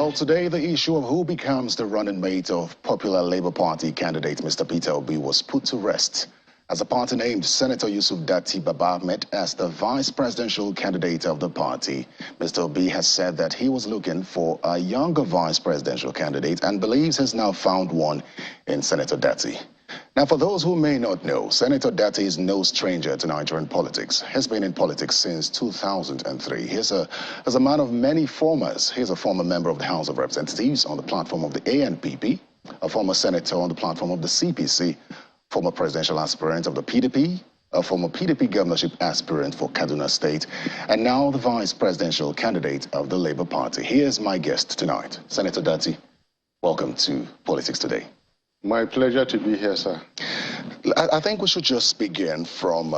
Well, today the issue of who becomes the running mate of popular Labour Party candidate Mr. Peter Obi was put to rest as the party named Senator Yusuf Baba-Ahmed as the vice presidential candidate of the party. Mr. Obi has said that he was looking for a younger vice presidential candidate and believes has now found one in Senator Datti. Now, for those who may not know, Senator Datti is no stranger to Nigerian politics. He's been in politics since 2003. He's a man of many formers. He's a former member of the House of Representatives on the platform of the ANPP, a former senator on the platform of the CPC, former presidential aspirant of the PDP, a former PDP governorship aspirant for Kaduna State, and now the vice presidential candidate of the Labour Party. Here's my guest tonight, Senator Datti. Welcome to Politics Today. My pleasure to be here, sir. I think we should just begin from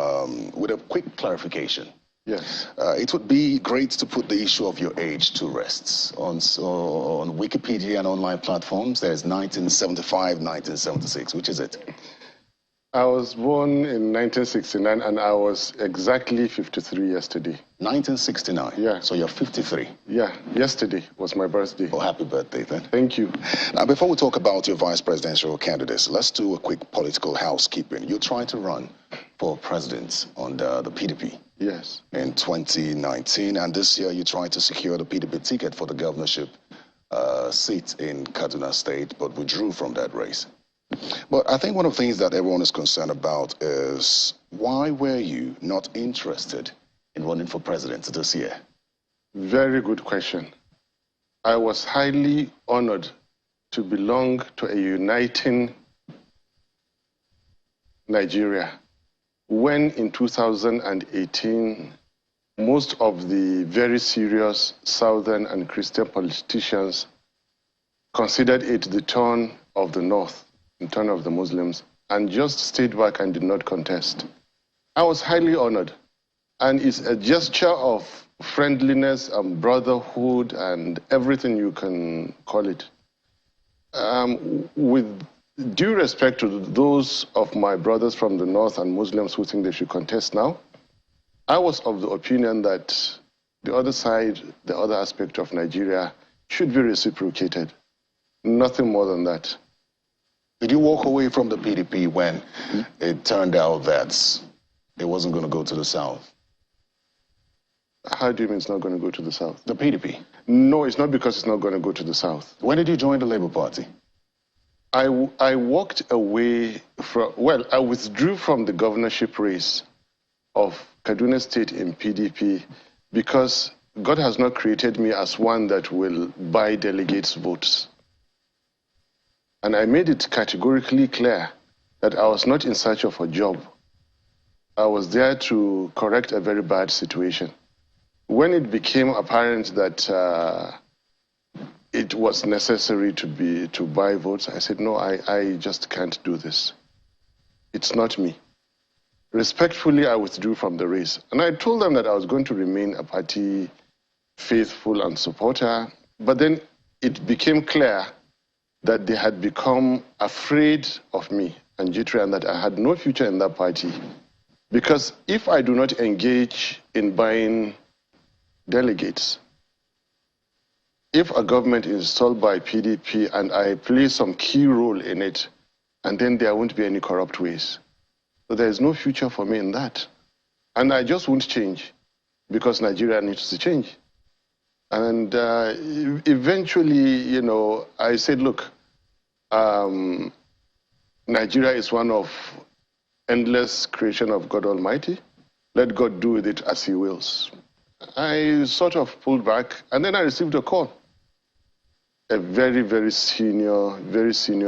with a quick clarification. Yes. It would be great to put the issue of your age to rest. On Wikipedia and online platforms, there's 1975, 1976. Which is it? I was born in 1969, and I was exactly 53 yesterday. 1969? Yeah. So you're 53? Yeah, yesterday was my birthday. Oh, happy birthday then. Thank you. Now, before we talk about your vice presidential candidates, let's do a quick political housekeeping. You're trying to run for president under the PDP. Yes. In 2019, and this year you tried to secure the PDP ticket for the governorship seat in Kaduna State, but withdrew from that race. But I think one of the things that everyone is concerned about is why were you not interested in running for president this year? Very good question. I was highly honored to belong to a uniting Nigeria when in 2018 most of the very serious Southern and Christian politicians considered it the turn of the North, the turn of the Muslims, and just stayed back and did not contest. I was highly honored, and it's a gesture of friendliness and brotherhood and everything you can call it. With due respect to those of my brothers from the North and Muslims who think they should contest now, I was of the opinion that the other side, the other aspect of Nigeria, should be reciprocated. Nothing more than that. Did you walk away from the PDP when it turned out that it wasn't going to go to the South? How do you mean it's not going to go to the South? The PDP? No, it's not because it's not going to go to the South. When did you join the Labour Party? I walked away from, well, I withdrew from the governorship race of Kaduna State in PDP because God has not created me as one that will buy delegates' votes. And I made it categorically clear that I was not in search of a job. I was there to correct a very bad situation. When it became apparent that it was necessary to buy votes, I said, no, I just can't do this. It's not me. Respectfully, I withdrew from the race. And I told them that I was going to remain a party faithful and supporter. But then it became clear that they had become afraid of me and jittery, and that I had no future in that party. Because if I do not engage in buying delegates, if a government is installed by PDP and I play some key role in it, and then there won't be any corrupt ways. So there is no future for me in that. And I just won't change because Nigeria needs to change. And eventually, you know, I said, look, Nigeria is one of endless creation of God Almighty. Let God do with it as he wills. I sort of pulled back, and then I received a call. A very, very senior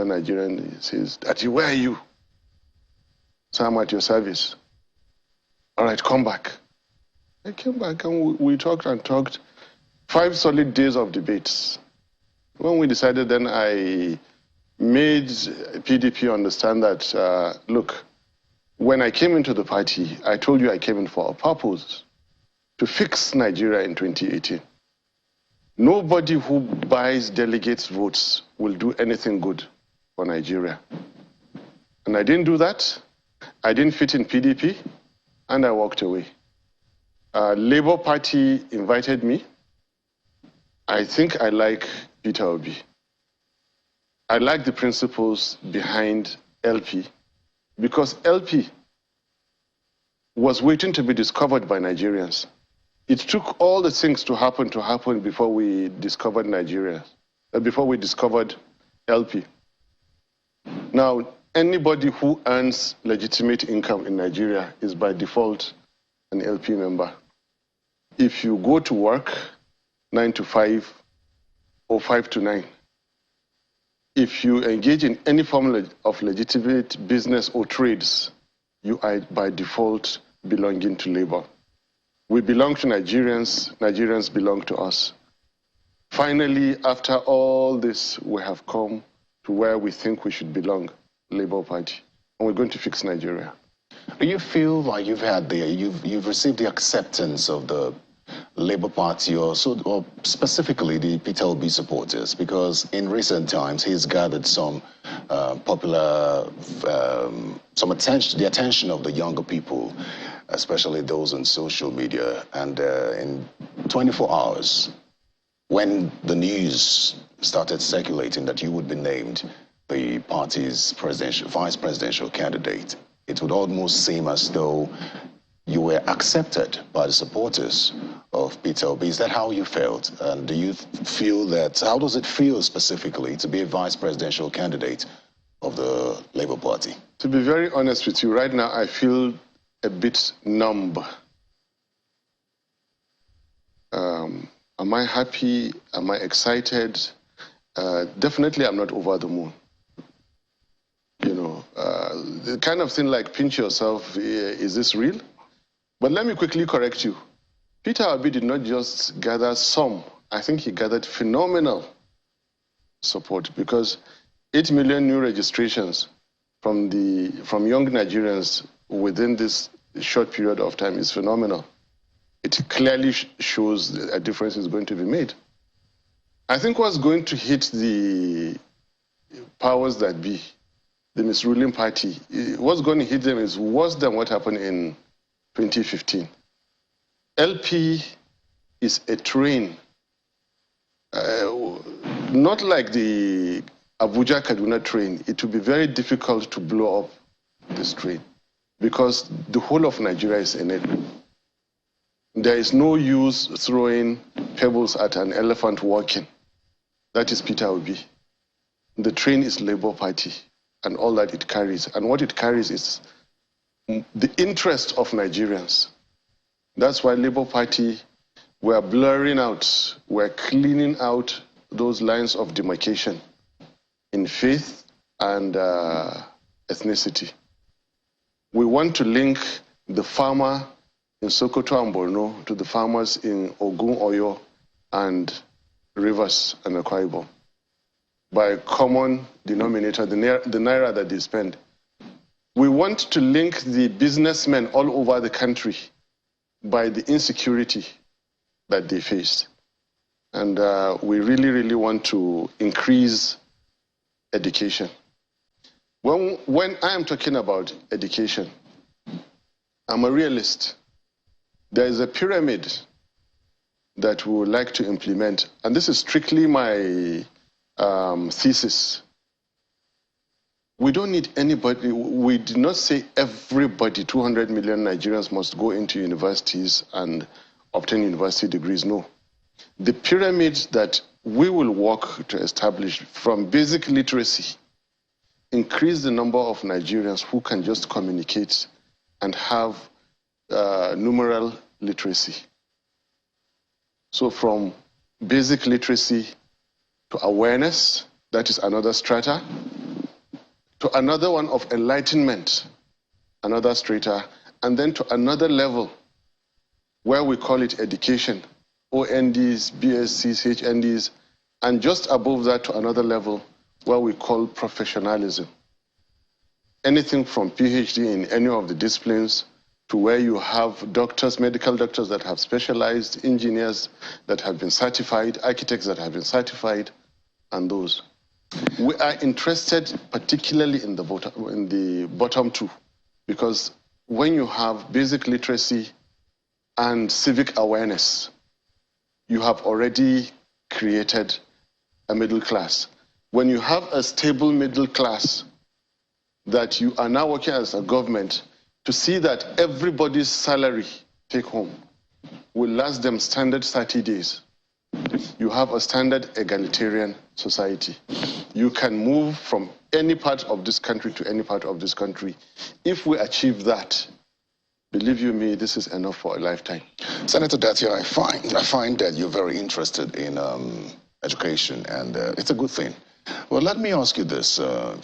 Nigerian says, Daddy, where are you? So I'm at your service. All right, come back. I came back and we talked and talked. 5 solid days of debates. When we decided, then I made PDP understand that, look, when I came into the party, I told you I came in for a purpose, to fix Nigeria in 2018. Nobody who buys delegates' votes will do anything good for Nigeria. And I didn't do that. I didn't fit in PDP, and I walked away. Labour Party invited me. I think I like Peter Obi. I like the principles behind LP because LP was waiting to be discovered by Nigerians. It took all the things to happen before we discovered Nigeria, before we discovered LP. Now, anybody who earns legitimate income in Nigeria is by default an LP member. If you go to work 9 to 5 or 5 to 9, if you engage in any form of legitimate business or trades, you are by default belonging to labor. We belong to Nigerians, Nigerians belong to us. Finally, after all this, we have come to where we think we should belong, Labour Party, and we're going to fix Nigeria. Do you feel like you've received the acceptance of the Labour Party or specifically the Peter Obi supporters? Because in recent times he's gathered some the attention of the younger people, especially those on social media, and in 24 hours, when the news started circulating that you would be named the party's vice presidential candidate, it would almost seem as though you were accepted by the supporters of Peter Obi. Is that how you felt? And do you feel that, how does it feel specifically to be a vice presidential candidate of the Labour Party? To be very honest with you, right now I feel a bit numb. Am I happy? Am I excited? Definitely I'm not over the moon. You know, the kind of thing like pinch yourself, is this real? But let me quickly correct you. Peter Obi did not just gather some, I think he gathered phenomenal support, because 8 million new registrations from young Nigerians within this short period of time is phenomenal. It clearly shows a difference is going to be made. I think what's going to hit the powers that be, the misruling party, what's going to hit them is worse than what happened in 2015. LP is a train, not like the Abuja-Kaduna train. It will be very difficult to blow up this train because the whole of Nigeria is in it. There is no use throwing pebbles at an elephant walking. That is Peter Obi. The train is Labour Party and all that it carries. And what it carries is the interest of Nigerians. That's why Labour Party, we're blurring out, we're cleaning out those lines of demarcation in faith and ethnicity. We want to link the farmer in Sokoto and Borno to the farmers in Ogun, Oyo, and Rivers and Akwa Ibom by a common denominator, the naira that they spend. We want to link the businessmen all over the country by the insecurity that they faced. And we really, really want to increase education. When I am talking about education, I'm a realist. There is a pyramid that we would like to implement, and this is strictly my thesis. We don't need anybody, we did not say everybody, 200 million Nigerians must go into universities and obtain university degrees, no. The pyramid that we will work to establish from basic literacy, increase the number of Nigerians who can just communicate and have numeral literacy. So from basic literacy to awareness, that is another strata, to another one of enlightenment, another strata, and then to another level where we call it education, ONDs, BScs, HNDs, and just above that to another level where we call professionalism. Anything from PhD in any of the disciplines to where you have doctors, medical doctors that have specialized, engineers that have been certified, architects that have been certified, and those. We are interested particularly in the bottom two, because when you have basic literacy and civic awareness, you have already created a middle class. When you have a stable middle class, that you are now working as a government to see that everybody's salary take home will last them standard 30 days. You have a standard egalitarian society. You can move from any part of this country to any part of this country. If we achieve that, believe you me, this is enough for a lifetime. Senator Datti, I find that you're very interested in education, and it's a good thing. Well, let me ask you this.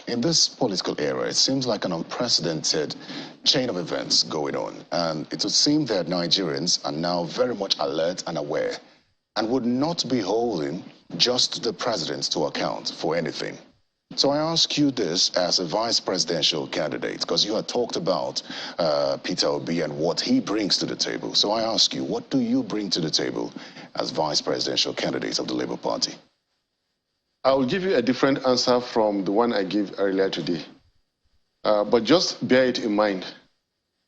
In this political era, it seems like an unprecedented chain of events going on. And it would seem that Nigerians are now very much alert and aware and would not be holding just the president to account for anything. So I ask you this as a vice presidential candidate, because you had talked about Peter Obi and what he brings to the table. So I ask you, what do you bring to the table as vice presidential candidate of the Labour Party? I will give you a different answer from the one I gave earlier today. But just bear it in mind.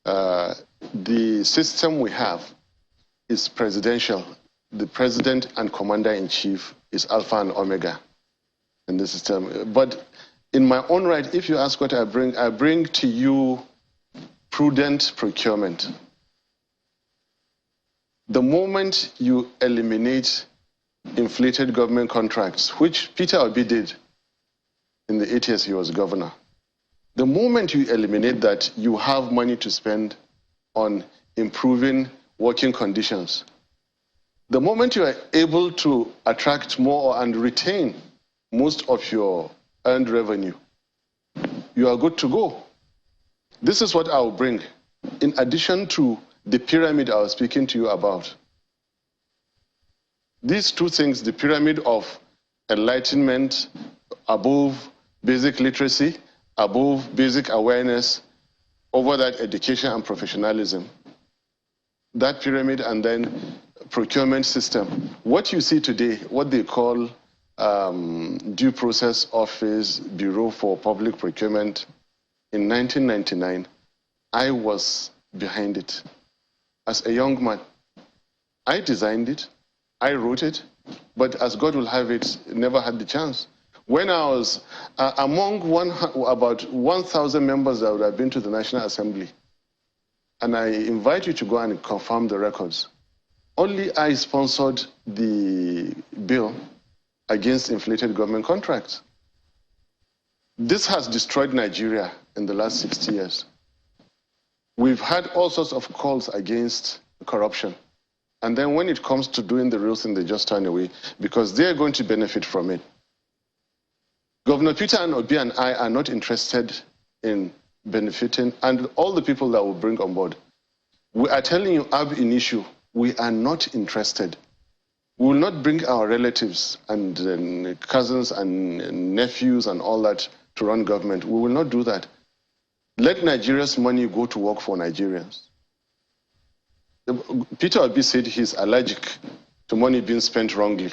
The system we have is presidential. The president and commander-in-chief is alpha and omega in the system. But in my own right, if you ask what I bring to you prudent procurement. The moment you eliminate inflated government contracts, which Peter Obi did in the 8 years he was governor. The moment you eliminate that, you have money to spend on improving working conditions. The moment you are able to attract more and retain most of your earned revenue, you are good to go. This is what I will bring, in addition to the pyramid I was speaking to you about. These two things, the pyramid of enlightenment above basic literacy, above basic awareness, over that education and professionalism, that pyramid, and then procurement system. What you see today, what they call Due Process Office, Bureau for Public Procurement, in 1999, I was behind it as a young man. I designed it. I wrote it, but as God will have it, never had the chance. When I was among about 1,000 members that would have been to the National Assembly, and I invite you to go and confirm the records, only I sponsored the bill against inflated government contracts. This has destroyed Nigeria in the last 60 years. We've had all sorts of calls against corruption. And then when it comes to doing the real thing, they just turn away because they're going to benefit from it. Governor Peter and Obi and I are not interested in benefiting, and all the people that will bring on board. We are telling you ab initio, we are not interested. We will not bring our relatives and cousins and nephews and all that to run government. We will not do that. Let Nigeria's money go to work for Nigerians. Peter Obi said he's allergic to money being spent wrongly.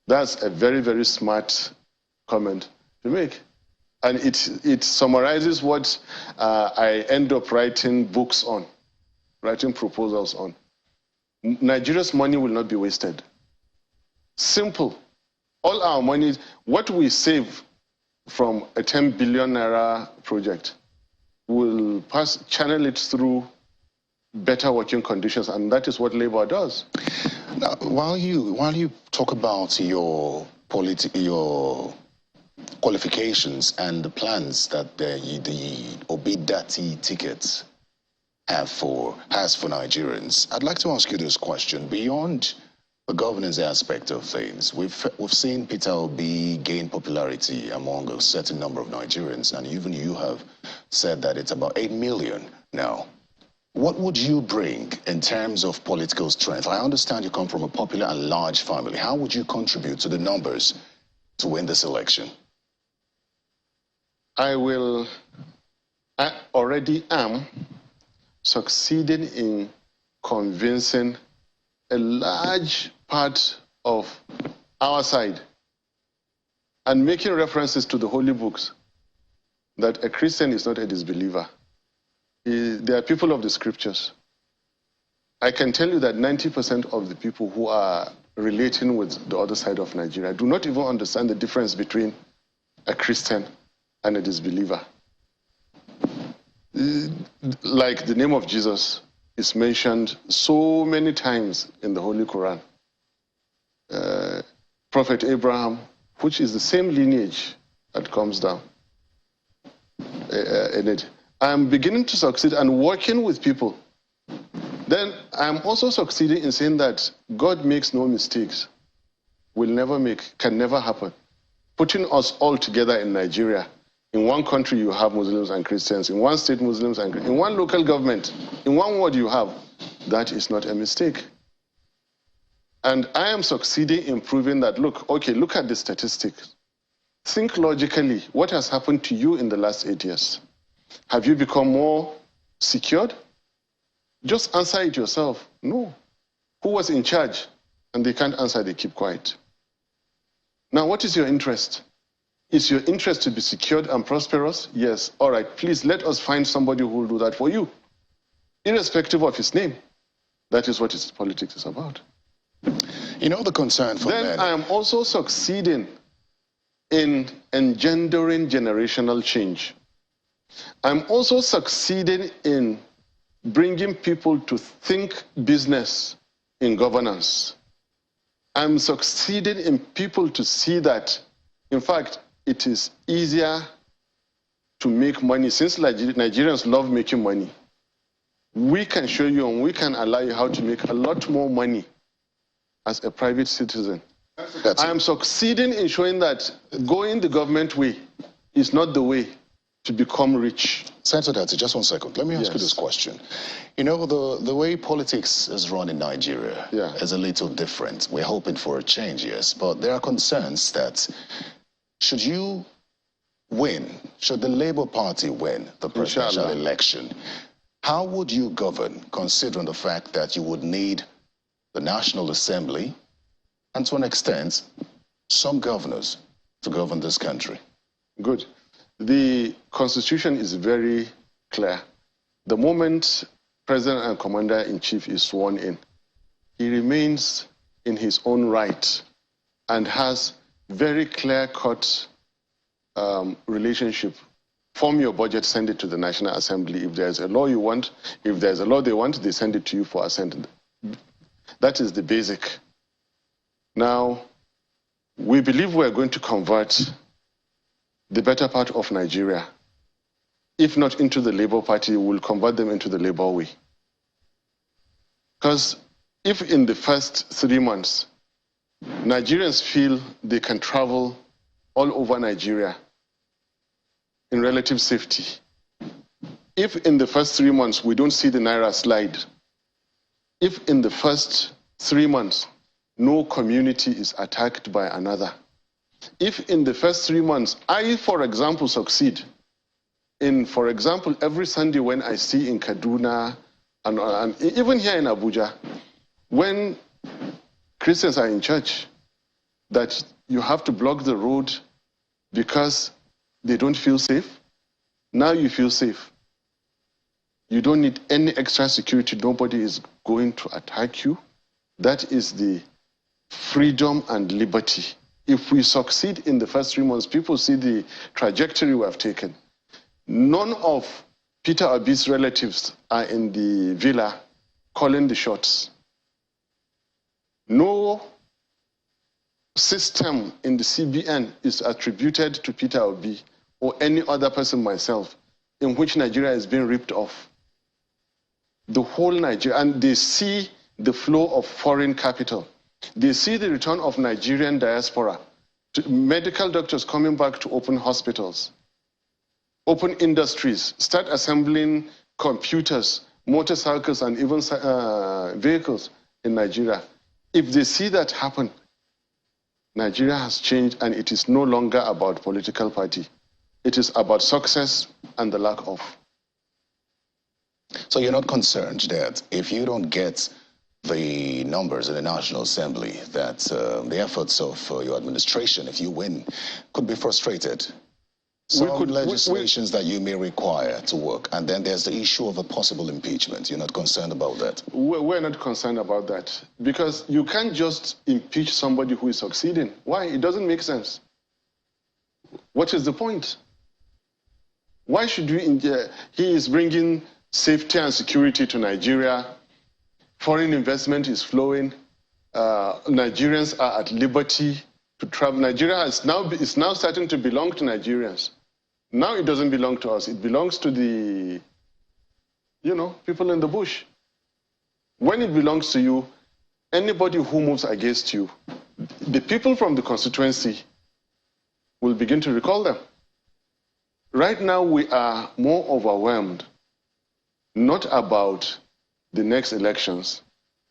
That's a very, very smart comment to make. And it summarizes what I end up writing books on, writing proposals on. Nigeria's money will not be wasted. Simple. All our money, what we save from a 10 billion naira project, will channel it through better working conditions, and that is what Labour does. Now, while you talk about your qualifications and the plans that the Obi-Datti ticket has for Nigerians, I'd like to ask you this question. Beyond the governance aspect of things, we've seen Peter Obi gain popularity among a certain number of Nigerians, and even you have said that it's about 8 million now. What would you bring in terms of political strength? I understand you come from a popular and large family. How would you contribute to the numbers to win this election? I already am succeeding in convincing a large part of our side and making references to the holy books that a Christian is not a disbeliever. They are people of the scriptures. I can tell you that 90% of the people who are relating with the other side of Nigeria do not even understand the difference between a Christian and a disbeliever. Like the name of Jesus is mentioned so many times in the Holy Quran. Prophet Abraham, which is the same lineage that comes down in it. I'm beginning to succeed and working with people. Then I'm also succeeding in saying that God makes no mistakes, can never happen. Putting us all together in Nigeria, in one country you have Muslims and Christians, in one state Muslims and Christians, in one local government, in one ward you have, that is not a mistake. And I am succeeding in proving that, look, okay, look at the statistics. Think logically, what has happened to you in the last 8 years? Have you become more secured? Just answer it yourself. No. Who was in charge? And they can't answer, they keep quiet. Now, what is your interest? Is your interest to be secured and prosperous? Yes. All right, please let us find somebody who will do that for you, irrespective of his name. That is what his politics is about. You know the concern for then men. I am also succeeding in engendering generational change. I'm also succeeding in bringing people to think business in governance. I'm succeeding in people to see that, in fact, it is easier to make money. Since Nigerians love making money, we can show you and we can allow you how to make a lot more money as a private citizen. I am succeeding in showing that going the government way is not the way to become rich. Senator Datti, just 1 second. Let me ask you this question. You know, the way politics is run in Nigeria is a little different. We're hoping for a change, yes, but there are concerns that should you win, should the Labour Party win the presidential election, how would you govern, considering the fact that you would need the National Assembly and, to an extent, some governors to govern this country? Good. The Constitution is very clear. The moment President and Commander-in-Chief is sworn in, he remains in his own right and has very clear-cut relationship. Form your budget, send it to the National Assembly. If there's a law you want, if there's a law they want, they send it to you for assent. That is the basic. Now, we believe we're going to convert the better part of Nigeria. If not into the Labour Party, we'll convert them into the Labour way. Because if in the first 3 months, Nigerians feel they can travel all over Nigeria in relative safety, if in the first 3 months we don't see the Naira slide, if in the first 3 months no community is attacked by another, if in the first 3 months I, for example, succeed in, for example, every Sunday when I see in Kaduna and even here in Abuja, when Christians are in church, that you have to block the road because they don't feel safe, now you feel safe. You don't need any extra security. Nobody is going to attack you. That is the freedom and liberty. If we succeed in the first 3 months, people see the trajectory we have taken. None of Peter Obi's relatives are in the villa calling the shots. No system in the CBN is attributed to Peter Obi or any other person, myself, in which Nigeria is being ripped off. The whole Nigeria, and they see the flow of foreign capital. They see the return of Nigerian diaspora, medical doctors coming back to open hospitals, open industries, start assembling computers, motorcycles, and even vehicles in Nigeria. If they see that happen, Nigeria has changed, and it is no longer about political party. It is about success and the lack of. So you're not concerned that if you don't get the numbers in the National Assembly, that the efforts of your administration, if you win, could be frustrated Some legislations that you may require to work, and then there's the issue of a possible impeachment. You're not concerned about that? We're not concerned about that, because you can't just impeach somebody who is succeeding. Why? It doesn't make sense. What is the point? Why should we? He is bringing safety and security to Nigeria. Foreign investment is flowing. Nigerians are at liberty to travel. Nigeria is now starting to belong to Nigerians. Now it doesn't belong to us. It belongs to the, people in the bush. When it belongs to you, anybody who moves against you, the people from the constituency will begin to recall them. Right now, we are more overwhelmed, not about the next elections,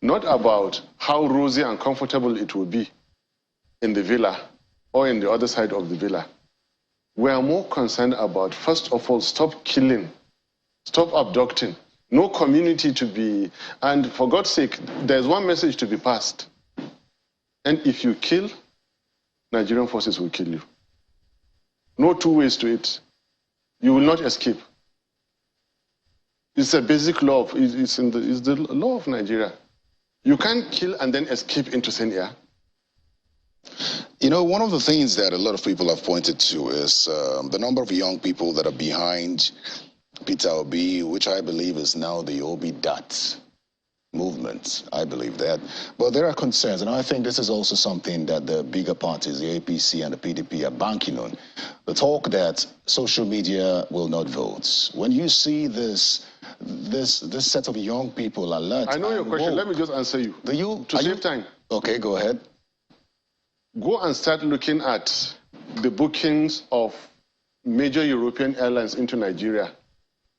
not about how rosy and comfortable it will be in the villa or in the other side of the villa. We are more concerned about, first of all, stop killing, stop abducting, no community to be, and for God's sake, there's one message to be passed. And if you kill, Nigerian forces will kill you. No two ways to it. You will not escape. It's a basic law. It's the law of Nigeria. You can't kill and then escape into thin air. One of the things that a lot of people have pointed to is the number of young people that are behind Peter Obi, which I believe is now the Obi-Datti movement. I believe that. But there are concerns, and I think this is also something that the bigger parties, the APC and the PDP, are banking on. The talk that social media will not vote. When you see this set of young people alert, I know your question. Let me just answer you. To save time. Okay, go ahead. Go and start looking at the bookings of major European airlines into Nigeria,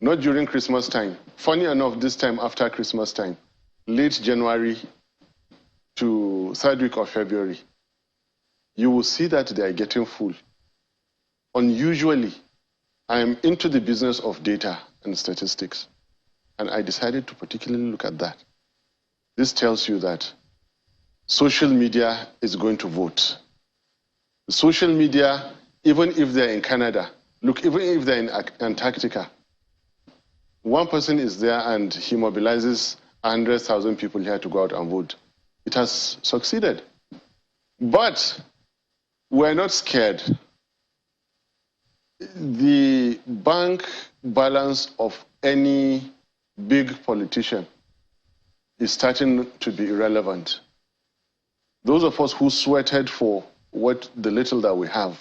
not during Christmas time. Funny enough, this time after Christmas time, late January to third week of February, you will see that they are getting full. Unusually, I am into the business of data and statistics, and I decided to particularly look at that. This tells you that social media is going to vote. Social media, even if they're in Canada, look, even if they're in Antarctica, one person is there and he mobilizes 100,000 people here to go out and vote. It has succeeded. But we're not scared. The bank balance of any big politician is starting to be irrelevant. Those of us who sweated for the little that we have,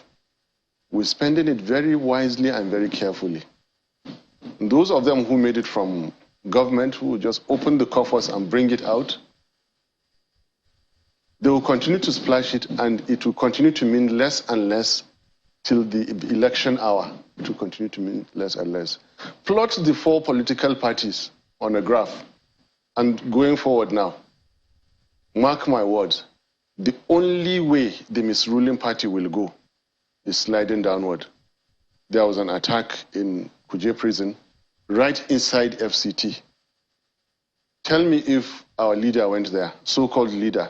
we're spending it very wisely and very carefully. And those of them who made it from government, who just open the coffers and bring it out, they will continue to splash it, and it will continue to mean less and less till the election hour. It will continue to mean less and less. Plot the four political parties on a graph, and going forward now, mark my words, the only way the misruling party will go is sliding downward. There was an attack in Kuje prison right inside FCT. Tell me if our leader went there, so-called leader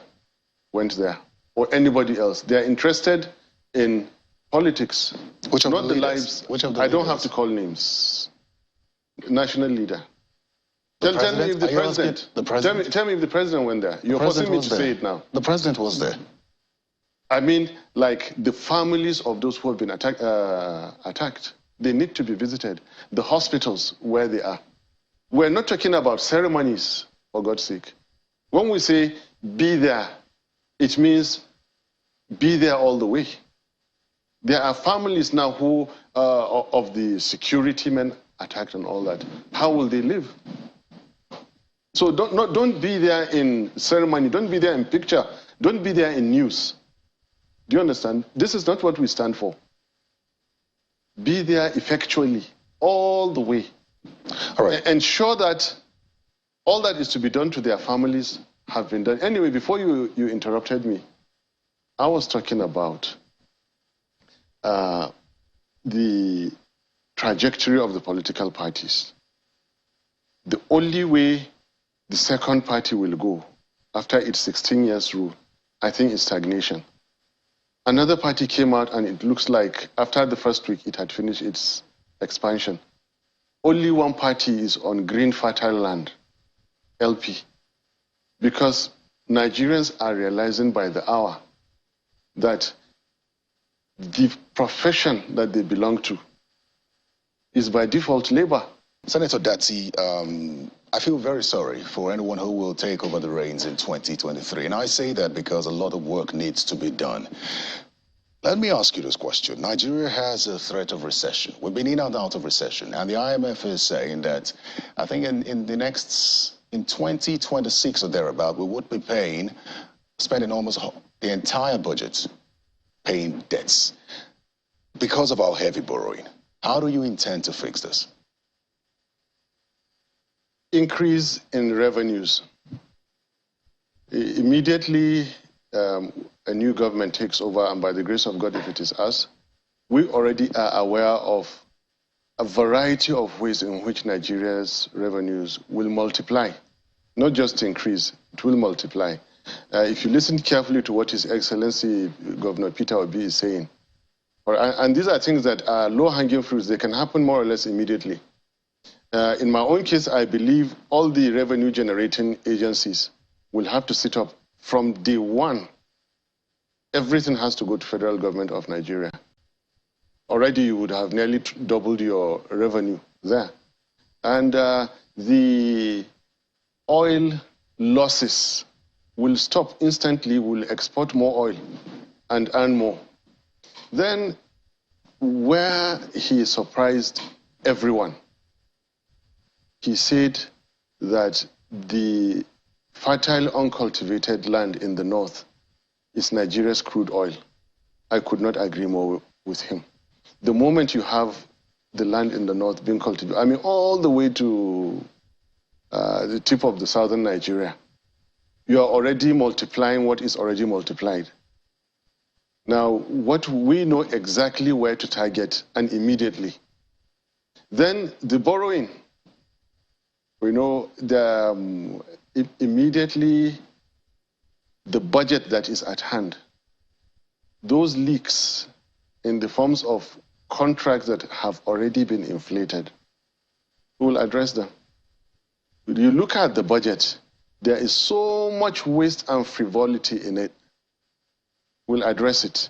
went there, or anybody else. They're interested in politics, not the lives. I don't have to call names. National leader. Tell me if the president. Tell me if the president went there. You're forcing me to say it now. The president was there. I mean, like the families of those who have been attacked, they need to be visited. The hospitals where they are. We're not talking about ceremonies, for God's sake. When we say be there, it means be there all the way. There are families now who, of the security men attacked and all that. How will they live? So don't be there in ceremony, don't be there in picture, don't be there in news. Do you understand? This is not what we stand for. Be there effectually, all the way. All right. Ensure that all that is to be done to their families have been done. Anyway, before you interrupted me, I was talking about the trajectory of the political parties. The only way the second party will go after its 16 years rule, I think, is stagnation. Another party came out and it looks like after the first week, it had finished its expansion. Only one party is on green fertile land, LP, because Nigerians are realizing by the hour that the profession that they belong to is by default labor. Senator Datti, I feel very sorry for anyone who will take over the reins in 2023. And I say that because a lot of work needs to be done. Let me ask you this question. Nigeria has a threat of recession. We've been in and out of recession. And the IMF is saying that, I think in 2026 or thereabout, we would be spending almost the entire budget paying debts because of our heavy borrowing. How do you intend to fix this? Increase in revenues. Immediately, a new government takes over, and by the grace of God, if it is us, we already are aware of a variety of ways in which Nigeria's revenues will multiply, not just increase, it will multiply. If you listen carefully to what His Excellency Governor Peter Obi is saying, and these are things that are low-hanging fruits, they can happen more or less immediately. In my own case, I believe all the revenue-generating agencies will have to sit up from day one. Everything has to go to federal government of Nigeria. Already you would have nearly doubled your revenue there. And the oil losses will stop instantly, will export more oil and earn more. Then where he surprised everyone, he said that the fertile uncultivated land in the north is Nigeria's crude oil. I could not agree more with him. The moment you have the land in the north being cultivated, I mean all the way to the tip of the southern Nigeria, you are already multiplying what is already multiplied. Now, what we know exactly where to target and immediately. Then the borrowing. We know immediately the budget that is at hand, those leaks in the forms of contracts that have already been inflated, we will address them. When you look at the budget, there is so much waste and frivolity in it. We'll address it.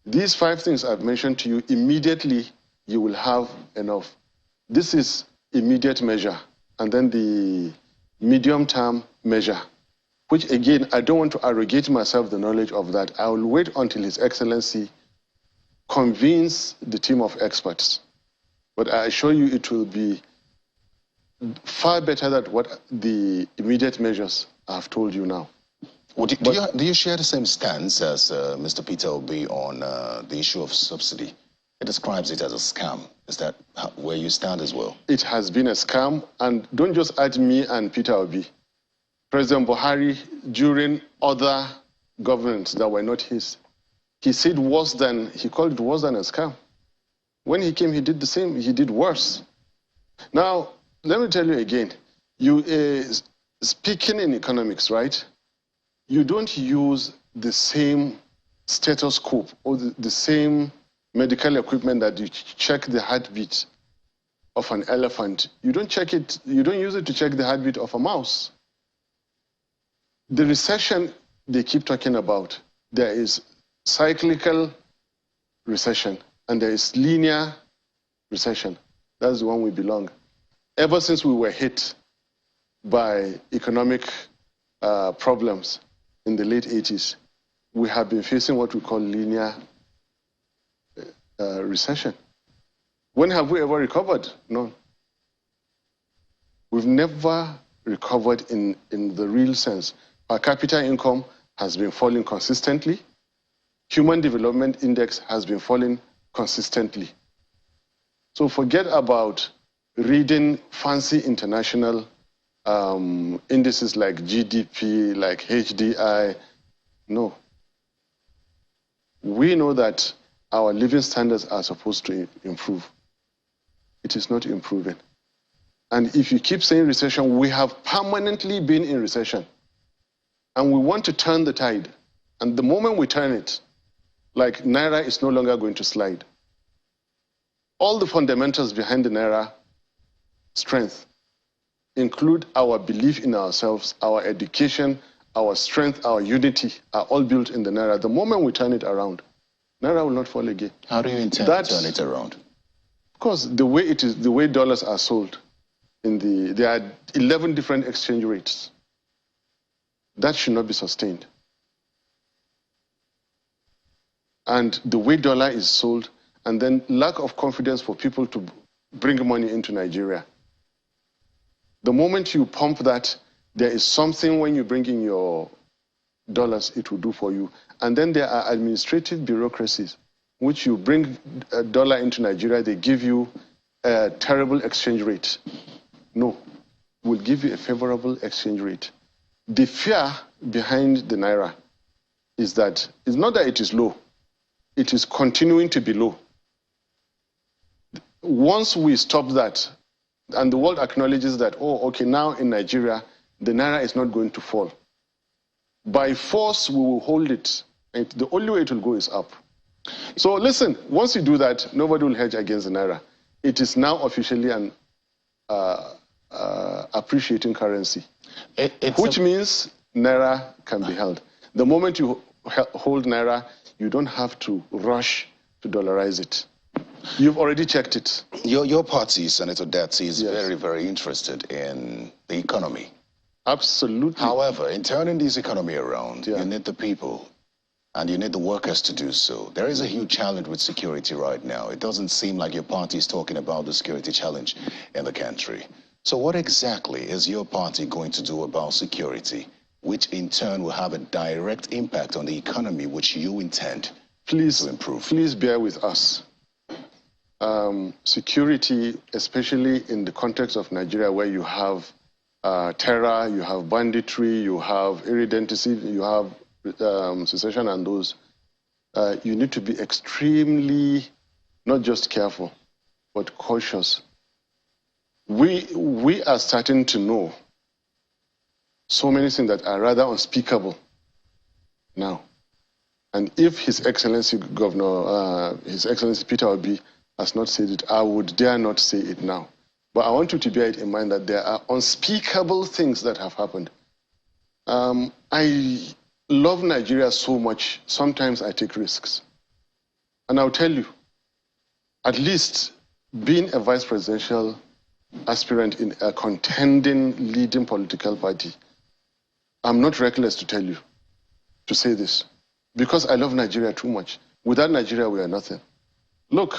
These 5 things I've mentioned to you, immediately you will have enough. This is immediate measure. And then the medium-term measure, which again, I don't want to arrogate myself the knowledge of that. I will wait until His Excellency convenes the team of experts. But I assure you it will be far better than what the immediate measures I have told you now. Do you share the same stance as Mr. Peter Obi on the issue of subsidy? He describes it as a scam. Is that where you stand as well? It has been a scam, and don't just add me and Peter Obi. President Buhari, during other governments that were not his, he said he called it worse than a scam. When he came, he did the same, he did worse. Now, let me tell you again, speaking in economics, right? You don't use the same stethoscope or the same medical equipment that you check the heartbeat of an elephant. You don't use it to check the heartbeat of a mouse. The recession they keep talking about, there is cyclical recession and there is linear recession. That's the one we belong. Ever since we were hit by economic problems in the late 80s, we have been facing what we call linear recession. When have we ever recovered? No. We've never recovered in the real sense. Our capita income has been falling consistently. Human Development Index has been falling consistently. So forget about reading fancy international indices like GDP, like HDI. No. We know that our living standards are supposed to improve. It is not improving. And if you keep saying recession, we have permanently been in recession. And we want to turn the tide. And the moment we turn it, like Naira is no longer going to slide. All the fundamentals behind the Naira strength include our belief in ourselves, our education, our strength, our unity are all built in the Naira. The moment we turn it around, Naira will not fall again. How do you intend to turn it around? Of course, the way it is, the way dollars are sold, there are 11 different exchange rates. That should not be sustained. And the way dollar is sold, and then lack of confidence for people to bring money into Nigeria. The moment you pump that, there is something when you bring in your dollars it will do for you. And then there are administrative bureaucracies, which you bring a dollar into Nigeria, they give you a terrible exchange rate. No, we'll give you a favorable exchange rate. The fear behind the Naira is that it's not that it is low, it is continuing to be low. Once we stop that, and the world acknowledges that, oh, okay, now in Nigeria, the Naira is not going to fall. By force, we will hold it. And the only way it will go is up. So listen, once you do that, nobody will hedge against the Naira. It is now officially an appreciating currency, which means Naira can be held. The moment you hold Naira, you don't have to rush to dollarize it. You've already checked it. Your party, Senator Datti, is very, very interested in the economy. Absolutely. However, in turning this economy around, you need the people and you need the workers to do so. There is a huge challenge with security right now. It doesn't seem like your party is talking about the security challenge in the country. So what exactly is your party going to do about security, which in turn will have a direct impact on the economy, which you intend to improve? Please bear with us. Security, especially in the context of Nigeria, where you have terror, you have banditry, you have irredentity, you have secession and those, you need to be extremely, not just careful, but cautious. We are starting to know so many things that are rather unspeakable now. And if His Excellency Governor, His Excellency Peter Obi has not said it, I would dare not say it now. But I want you to bear it in mind that there are unspeakable things that have happened. I love Nigeria so much, sometimes I take risks. And I'll tell you, at least being a vice presidential aspirant in a contending, leading political party, I'm not reckless to tell you, to say this, because I love Nigeria too much. Without Nigeria, we are nothing. Look,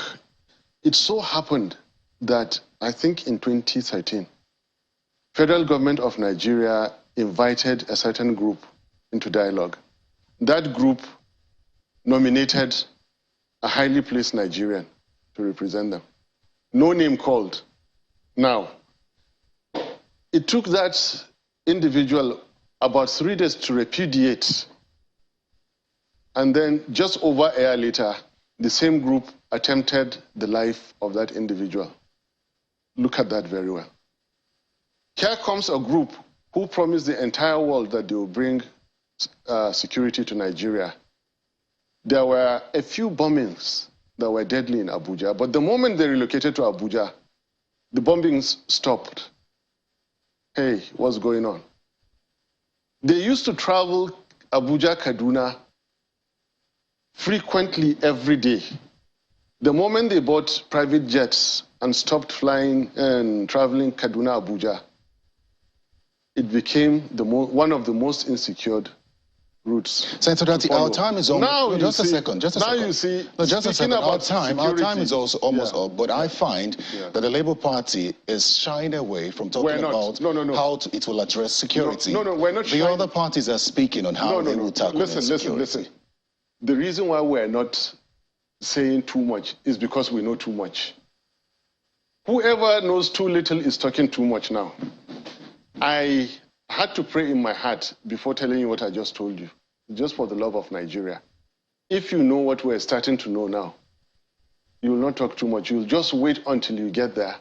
it so happened that I think in 2013, federal government of Nigeria invited a certain group into dialogue. That group nominated a highly placed Nigerian to represent them. No name called. Now, it took that individual about 3 days to repudiate. And then just over a year later, the same group attempted the life of that individual. Look at that very well. Here comes a group who promised the entire world that they will bring security to Nigeria. There were a few bombings that were deadly in Abuja, but the moment they relocated to Abuja, the bombings stopped. Hey, what's going on? They used to travel Abuja, Kaduna frequently every day. The moment they bought private jets and stopped flying and traveling Kaduna, Abuja, it became one of the most insecure routes. Senator Datti, our time is almost... Now, no, just a second. Now you see, no, just a second. Our time is also almost up, but I find that the Labour Party is shying away from talking about how it will address security. No, we're not The other parties are speaking on how they will tackle security. Listen. The reason why we're not saying too much is because we know too much. Whoever knows too little is talking too much now. I had to pray in my heart before telling you what I just told you, just for the love of Nigeria. If you know what we're starting to know now, you will not talk too much. You'll just wait until you get there,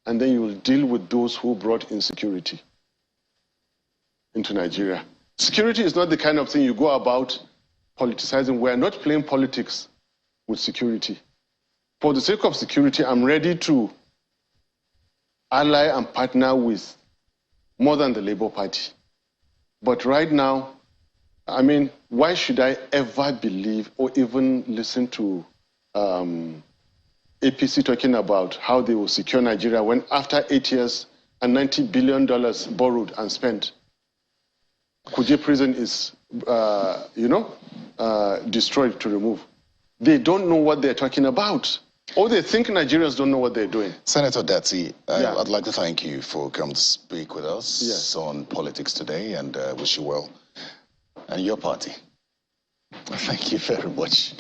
and then you will deal with those who brought insecurity into Nigeria. Security is not the kind of thing you go about politicizing. We're not playing politics with security. For the sake of security, I'm ready to ally and partner with more than the Labour Party. But right now, I mean, why should I ever believe or even listen to APC talking about how they will secure Nigeria when after 8 years and $90 billion borrowed and spent, Kuje prison is, destroyed to remove. They don't know what they're talking about. Or they think Nigerians don't know what they're doing. Senator Datti, I'd like to thank you for coming to speak with us on politics today, and wish you well. And your party. Thank you very much.